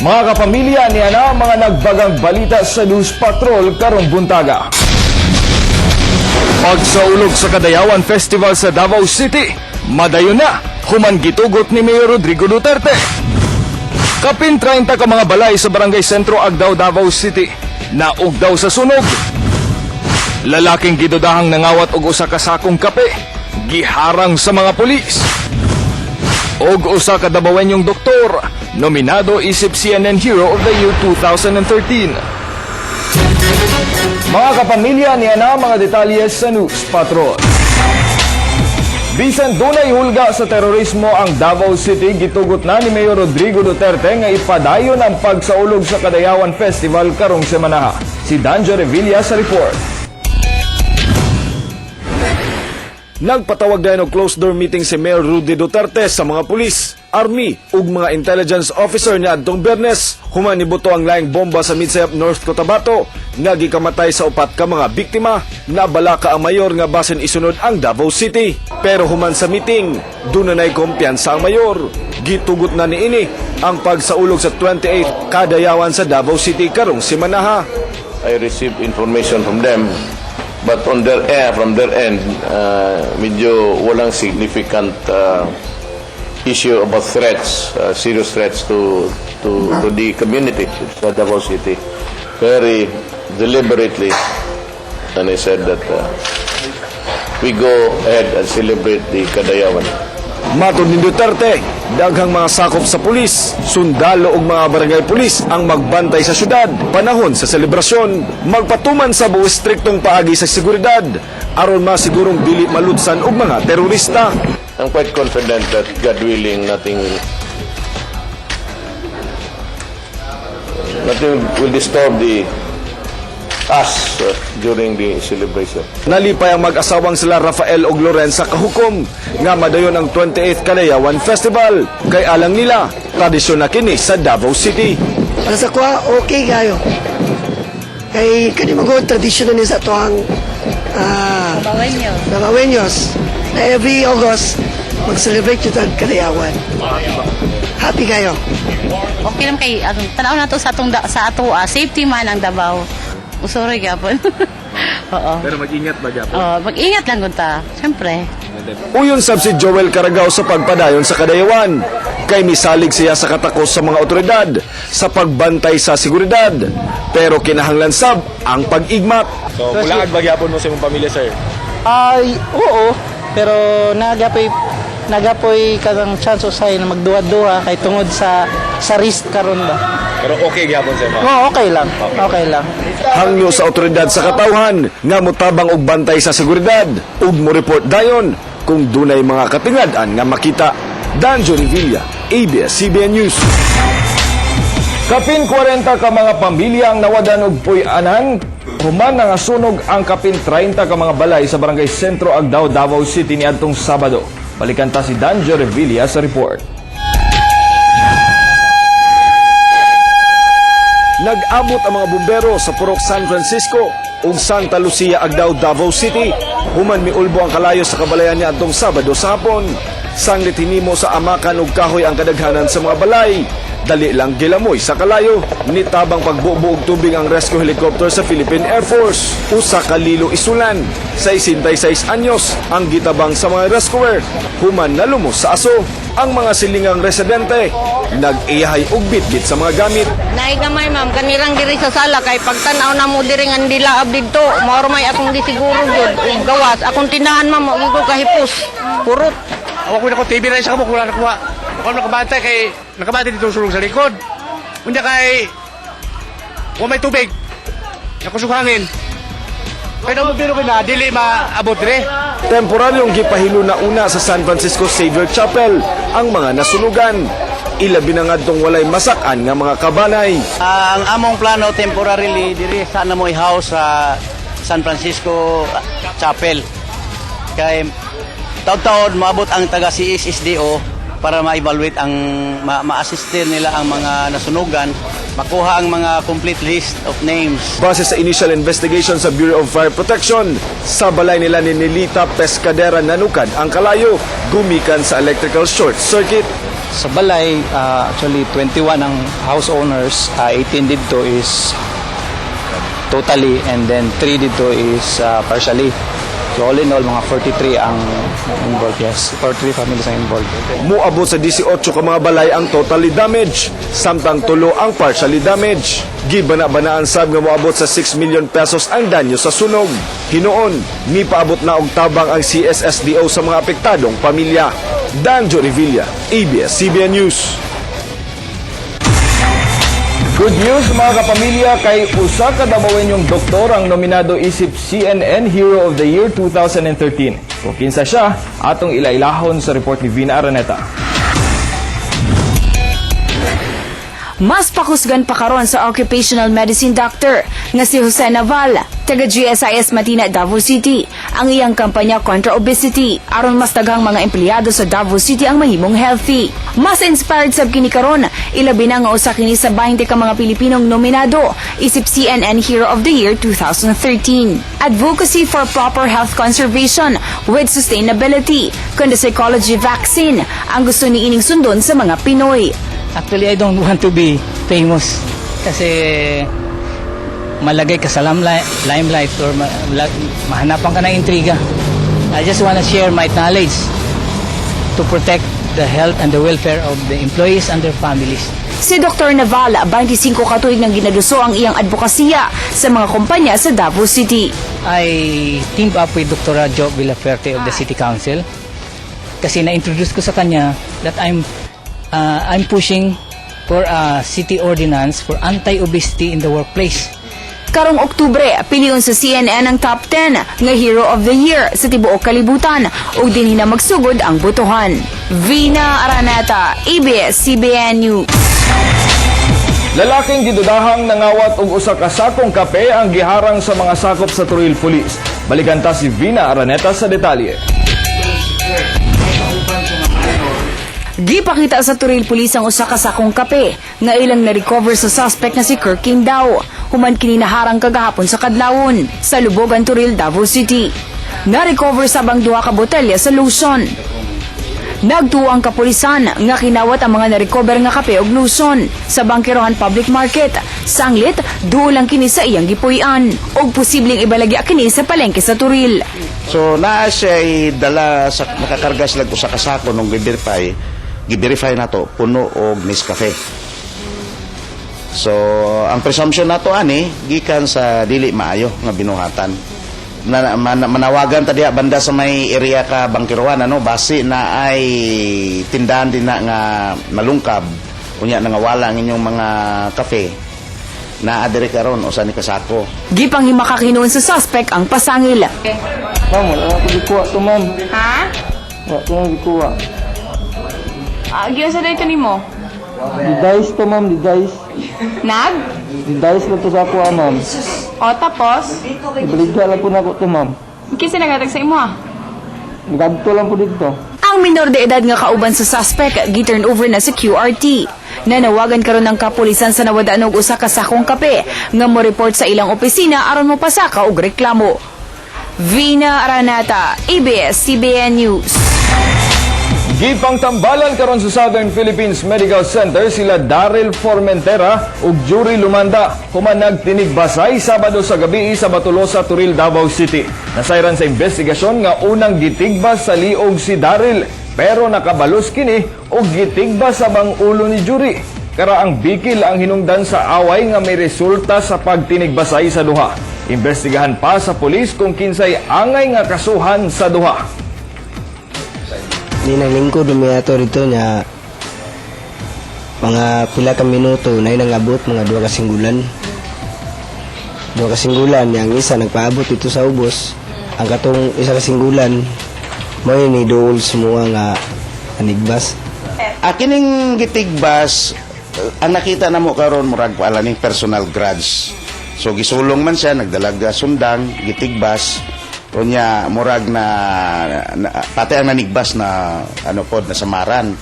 Mga kapamilya niya na mga nagbagang balita sa News Patrol karong buntaga. Pagsaulog sa Kadayawan Festival sa Davao City, madayon na, human gitugot ni Mayor Rodrigo Duterte. Kapin 30 ka mga balay sa Barangay Sentro, Agdao, Davao City, naug daw sa sunog. Lalaking gidudahang nangawat og usa ka sakong kape, giharang sa mga pulis. Og usa ka Dabawenyong doktor, nominado isip CNN Hero of the Year 2013. Mga kapamilya niya na mga detalye sa News Patrol. Bisan dunay hulga sa terorismo ang Davao City, gitugot na ni Mayor Rodrigo Duterte nga ipadayon ang pagsaulog sa Kadayawan Festival karong semana. Si Danjo Revilla sa report. Nagpatawag din og closed-door meeting si Mayor Rudy Duterte sa mga pulis, army ug mga intelligence officer niya adtong Biyernes human nibuto ang laing bomba sa Midsayap, North Cotabato nga gikamatay sa upat ka mga biktima. Nabala ka ang mayor nga basin isunod ang Davao City. Pero human sa meeting, doon na kumpiyansa ang mayor. Gitugot na niini ang pagsaulog sa 28 Kadayawan sa Davao City karong semana. I received information from them. But on from their end, medyo walang significant issue about threats, serious threats to the community sa Davao City. Very deliberately, and I said that we go ahead and celebrate the Kadayawan. Matod ni Duterte, daghang mga sakop sa pulis, sundalo ug mga barangay pulis ang magbantay sa syudad. Panahon sa selebrasyon, magpatuman sa buo striktong paagi sa seguridad aron masigurong dili malutsan og mga terorista. I'm quite confident that God willing, nothing will disturb us during the celebration. Nalipay ang mag-asawang sila Rafael ug Loren sa kahukom nga madayon ang 28th Kadayawan Festival. Kay alang nila, tradisyon na kini sa Davao City. Para sa kuha, okay kayo. Kay kanimagod, tradisyon na ni sa tuwang Dabawenyos na every August mag-celebrate yung Kadayawan. Happy kayo. Okay lang kay tanaw na to sa safety man ang Davao. Usoroy gyapon. Oo. Pero mag-ingat ba gyapon? Mag-ingat lang gunta. Siyempre. Uyon sab si Joel Caragao sa pagpadayon sa Kadayawan. Kay misalig siya sa katakos sa mga otoridad sa pagbantay sa seguridad. Pero kinahanglan sab ang pag-igmat. So, bulaan ba gyapon mo sa imong pamilya, sir? Ay, oo. Pero nagapoy kadang chance usay na magduha-duha kay tungod sa risk karon ba. Pero okay gyapon, sir? Oo, okay lang. Okay lang. Hangyo sa otoridad sa katawhan nga motabang og bantay sa seguridad ug mo report dayon kung dunay mga katingad-an nga makita. Danjo Revilla, ABS-CBN News. Kapin 40 ka mga pamilya ang nawadan og puy-anan human nga sunog ang kapin 30 ka mga balay sa Barangay Sentro, Agdao, Davao City niadtong Sabado. Balikan ta si Danjo Revilla sa report. Nag-abot ang mga bumbero sa Purok San Francisco ug Santa Lucia, Agdao, Davao City. Human miulbo ang kalayo sa kabalayan niya atong Sabado sa hapon. Sanglit hinimo sa amakan ug kahoy ang kadaghanan sa mga balay. Dali lang gilamoy sa kalayo. Nitabang pagbubo og tubig ang rescue helicopter sa Philippine Air Force. Usa ka lilo isulan. 66 anyos ang gitabang sa mga rescuer. Human nalumos sa aso. Ang mga silingang residente nag-iyahay og bitbit sa mga gamit. Naigamay ma'am, kanirang diri sa sala kay pagtanaw na mo diri nga dilaab didto. Mao may akong gisiguro gyud ug gawas. Akong tindahan ma'am, og igo kahipos. Purot. Ako ko TV na isa ko kung nakuha. Ako nakabantay kay nakabantay dito sulong sa likod. Unya kay may tubig. Ako suhangin. Kaya mo biro na dili maabot dire. Temporaryong gipahilo na una sa San Francisco Xavier Chapel ang mga nasunugan. Ilabi na ngadtong walay masak-an nga mga kabalay. Ang among plano temporarily diri sa namoy house sa San Francisco Chapel. Kay taon-taon maabot ang taga CSSDO para ma-evaluate ang ma-assist nila ang mga nasunugan, makuha ang mga complete list of names. Base sa initial investigation sa Bureau of Fire Protection, sa balay nila ni Nilita Pescadera nanukad ang kalayo gumikan sa electrical short circuit. Sa balay, actually 21 ang house owners, 18 dito is totally and then 3 dito is partially. So all in all, mga 43 ang involved, yes. 43 families ang involved. Muabot sa 18 ka mga balay ang totally damaged, samtang 3 ang partially damaged. Gibana-banaan sab nga moabot sa 6 million pesos ang danyo sa sunog. Hinuon, ni paabot na og tabang ang CSSDO sa mga apektadong pamilya. Danjo Revilla, ABS-CBN News. Good news mga kapamilya, kay usa ka Davaoenyong doktor ang nominado isip CNN Hero of the Year 2013. Kung kinsa siya, atong ilailahon sa report ni Vina Araneta. Mas pakusgan pa karon sa occupational medicine doctor nga si Jose Naval, taga GSIS Matina, Davao City, ang iyang kampanya kontra obesity aron mas daghang mga empleyado sa Davao City ang mahimong healthy. Mas inspired sab kini karon, ilabi na nga usa kini sa 20 ka mga Pilipinong nominado isip CNN Hero of the Year 2013. Advocacy for proper health conservation with sustainability, kundi psychology vaccine ang gusto ni ining sundon sa mga Pinoy. Actually, I don't want to be famous kasi malagay ka sa limelight or mahanapan ka ng intriga. I just want to share my knowledge to protect the health and the welfare of the employees and their families. Si Dr. Naval, 25 katuig nang ginaduso ang iyang advokasya sa mga kumpanya sa Davao City. I teamed up with Dr. Jo Villaferte of the City Council kasi na-introduce ko sa kanya that I'm pushing for a city ordinance for anti-obesity in the workplace. Karong Oktubre, piliyon sa CNN ang top 10 nga Hero of the Year sa tibuok kalibutan ug dinhi na magsugod ang botohan. Vina Araneta, ABS-CBN News. Lalaking gidudahang nangawat og usa ka sakong kape ang giharang sa mga sakop sa Turil Police. Balikan ta si Vina Araneta sa detalye. Gipakita sa Turil Police ang usa ka sakong kape nga ilang na-recover sa suspect na si Kirking Daw. Human kini naharang kagahapon sa Kadlawon sa Lubogan, Turil, Davao City. Na-recover sabang 2 ka botelya sa lotion. Nagtuo ang kapulisan nga kinawat ang mga na-recover nga kape og lotion sa Bangkirohan Public Market. Sanglit, duo lang kini sa iyang gipuy-an og posibleng ibalagya kini sa palengke sa Turil. So naa siya dala sa nakakarga sila usa ka sako nung gi-verify nato puno og Nescafe. So ang presumption nato ani gikan sa dili maayo nga binuhatan. Manawagan ta diha banda sa may area ka Bangkirohan basi na ay tindahan din na nga malungkab unya nga wala ang inyong mga kape na adiri karon usa ni kasako. Gipanghima hinuon sa suspect ang pasangil. Ma'am, wala ko gikuha to, ma'am. Ha? Wala ko gikuha. Gila sa dito ni mo? Di-dice to, ma'am, di-dice. Nag? Di-dice lang to sa ako, ma'am. O tapos? Ibaligya lang po na ako to, ma'am. Kinsa nagatag sa imo Nagabto lang po dito. Ang minor de edad nga kauban sa suspect gi-turn over na sa QRT. Nanawagan karon ng kapulisan sa nawadaan og usa ka sakong kape nga mo report sa ilang opisina aron mo pasaka og reklamo. Vina Araneta, ABS-CBN News. Gipang tambalan karon sa Southern Philippines Medical Center sila Daryl Formentera ug Jury Lumanda human nagtinigbasay Sabado sa gabi sa Batulosa, Turil, Davao City. Nasayran sa investigasyon nga unang gitigbas sa liog si Daryl pero nakabalos kini og gitigbas sa bang ulo ni Jury. Karaang bikil ang hinungdan sa away nga may resulta sa pagtinigbasay sa duha. Imbestigahan pa sa pulis kung kinsay angay nga kasuhan sa duha. Di nang lingkod lumiato rito niya mga pila ka minuto na nangabot mga 2 kasinggulan. 2 kasinggulan yang isa nagpaabot ito sa ubos. Ang katong isa kasinggulan mo ni dool semua nga anigbas. Kining gitigbas ang nakita namo karon murag wala ning personal grudge. So gisulong man siya nagdalaga sundang gitigbas. Kunya murag na pati ang nanigbas na pod na samaran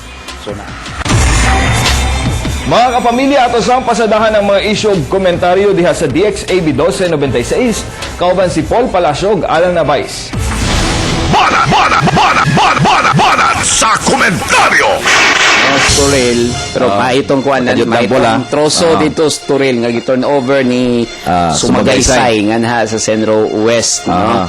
Mga kapamilya, ato sa pasadahan ng mga isyu ug komentaryo diha sa DXAB 1296, kauban si Paul Palaciog, Alan Navais. Banat sa komentaryo. Turil, pero maitong kuan na maitong troso dito sa Turil nga gi-turn over ni Sumagaysay nga naha sa Centro West, no.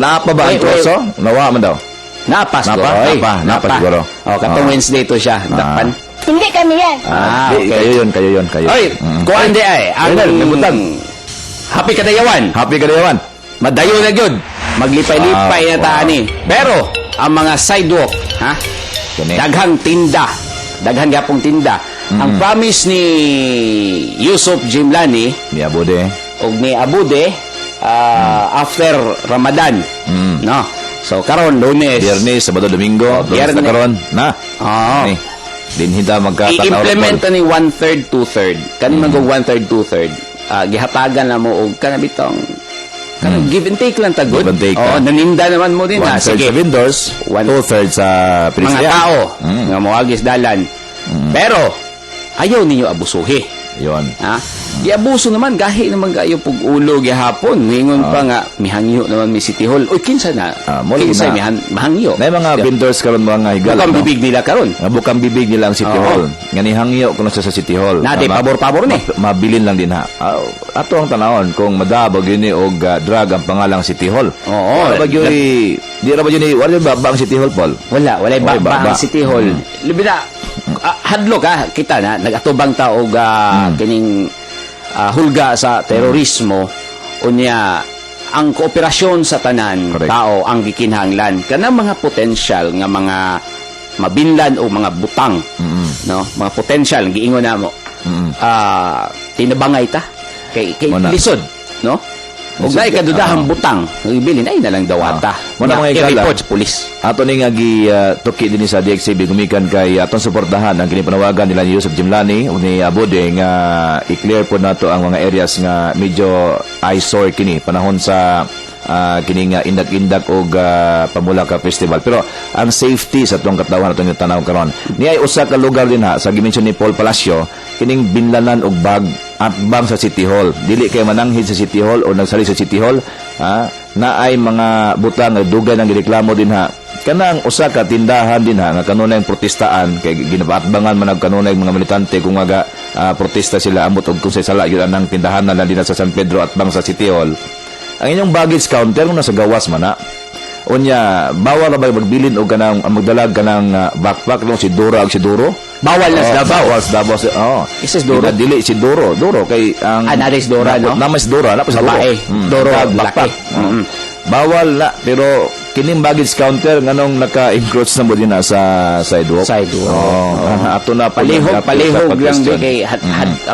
Napa ba ang troso? Nawa man daw. Napa siguro. Oh, katong Wednesday to siya, dakpan. Hindi kami yan. Okay. Kayo yun. Oy, kuan di ay. Happy Kadayawan. Happy Kadayawan. Madayo na gyud. Maglipay-lipay na taani. Pero ang mga sidewalk, ha? Daghang tinda. Daghan gyapong tinda. Ang promise ni Yusuf Jimlani ni Abude og ni Abude after Ramadan, no? So karon Lunes, Biyernes, Sabado, Domingo, Biyernes na karon na. Oo. Din hinta magkatanaw. I-implement ni 1/3, 2/3. Kani man go 1/3, 2/3. Gihatagan na mo og kanabitong give and take lang tagod. Give and take. Oo, naninda naman mo din. 1/3 sa vendors, 2/3 sa mga tao nga moagis dalan. Pero ayaw ninyo abusuhi. Yon. Ha? Giabuso naman gahi naman kayo pug ulo gihapon. Ningon pa nga mihangyo naman mi City Hall. Oy kinsa na? Kinsa mahangyo? May mga vendors karon mga higala. Bukang bibig nila karon. Bukang bibig nila ang City Hall. Nga nihangyo kuno siya sa City Hall. Na di pabor-pabor ni. Mabilin lang din ha. Ato ang tanawon kung madabog yun og drug ang pangalang City Hall. Oo. Di ra ba yun wala ba ang City Hall, Paul? Wala ba ang City Hall. Libi na hadlok kita na nagatubang ta og kining hulga sa terorismo unya ang kooperasyon sa tanan tao ang gikinahanglan kanang mga potential nga mga mabinlan o mga butang, no, mga potential giingon namo tinabangay ta kay lisod, no. Ug nay kadudahang butang ibilin ay nalang dawata muna mga report sa pulis. Ato ni nga gi tuki dinhi sa DXAB gumikan kay aton suportahan ang kini panawagan nila ni Yusuf Jimlani ug ni Abude nga i-clear po nato ang mga areas nga medyo eyesore kini panahon sa kini nga indak-indak og Pamulaka Festival. Pero ang safety sa tuwang katawhan atong tanaw karon ni ay usa ka lugar din ha sa gimension ni Paul Palacio kining binlanan og bag at bang sa City Hall. Dili kay mananghid sa City Hall o nagsali sa City Hall, na ay mga butang nga dugay nang gireklamo din ha. Kanang usa ka tindahan din ha nga kanunay protestaan kay ginabatbangan man og kanunay mga militante kung aga protesta sila amot og kung sa sala yun anang tindahan na din sa San Pedro at bang sa City Hall. Ang inyong baggage counter kung nasa gawas man na. Unya, bawal na ba magbilin o kanang magdalag kanang backpack no si Dura ag si Duro? Bawal na sa Davao. Bawal sa Davao. Isis Duro. Dili si Duro. Duro kay ang Anaris Dora, no? Namas Dora, napos Duro. Babae. Duro backpack. Bawal na pero kining baggage counter nganong naka-encroach na mo din sa sidewalk. Ato na palihog lang di kay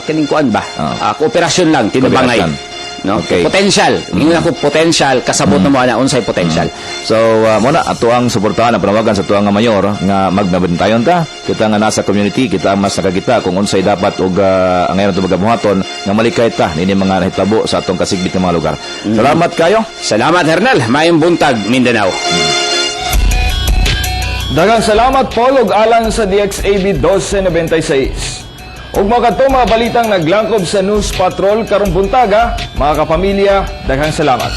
kining kuan ba? Kooperasyon lang tinabangay. No? Okay. Potential. Ingon ako potential kasabot na mo ana unsay potential. So muna ato ang suportahan ang panawagan sa tuang nga mayor nga magnabantayon ta. Kita nga nasa community, kita ang mas nakakita kung unsay dapat og ang ngayon ito magabuhaton nga malikay ta nini mga nahitabo sa atong kasigbit nga mga lugar. Salamat kayo. Salamat Hernal. Mayong buntag Mindanao. Daghang salamat Paul ug Alan sa DXAB 1296. Ug mga kadto mga balitang naglangkob sa News Patrol karong buntaga, mga kapamilya, daghang salamat.